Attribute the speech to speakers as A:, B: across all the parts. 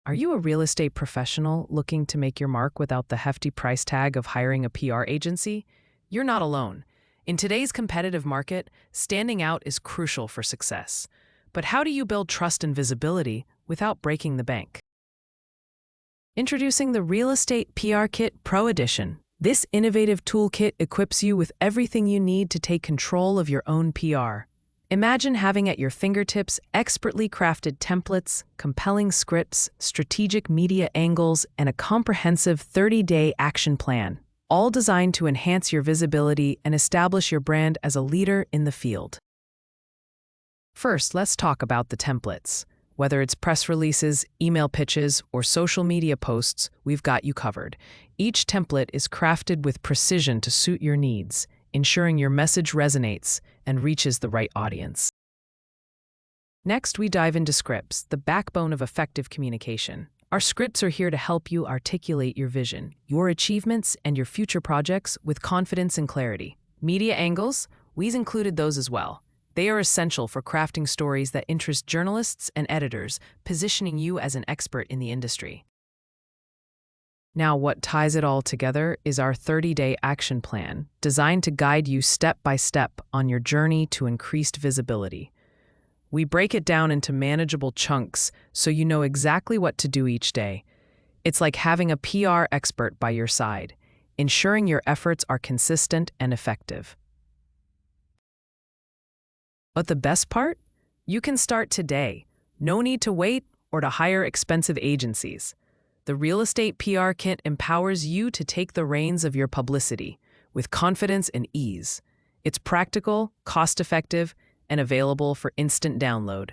A: Are you a real estate professional looking to make your mark without the hefty price tag of hiring a PR agency? You're not alone. In today's competitive market, standing out is crucial for success. But how do you build trust and visibility without breaking the bank? Introducing the Real Estate PR Kit Pro Edition. This innovative toolkit equips you with everything you need to take control of your own PR. Imagine having at your fingertips expertly crafted templates, compelling scripts, strategic media angles, and a comprehensive 30-day action plan, all designed to enhance your visibility and establish your brand as a leader in the field. First, let's talk about the templates. Whether it's press releases, email pitches, or social media posts, we've got you covered. Each template is crafted with precision to suit your needs, ensuring your message resonates and reaches the right audience. Next, we dive into scripts, the backbone of effective communication. Our scripts are here to help you articulate your vision, your achievements, and your future projects with confidence and clarity. Media angles, we've included those as well. They are essential for crafting stories that interest journalists and editors, positioning you as an expert in the industry. Now, what ties it all together is our 30-day action plan, designed to guide you step by step on your journey to increased visibility. We break it down into manageable chunks so you know exactly what to do each day. It's like having a PR expert by your side, ensuring your efforts are consistent and effective. But the best part? You can start today. No need to wait or to hire expensive agencies. The Real Estate PR Kit empowers you to take the reins of your publicity with confidence and ease. It's practical, cost-effective, and available for instant download.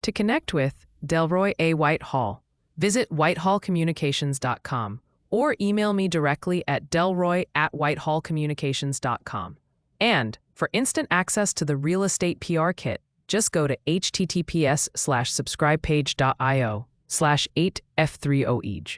A: To connect with Delroy A. Whyte-Hall, visit whcommunications.com or email me directly at delroy@whytehallcommunications.com. And for instant access to the Real Estate PR Kit, just go to https:/subscribepage.io/8f30each.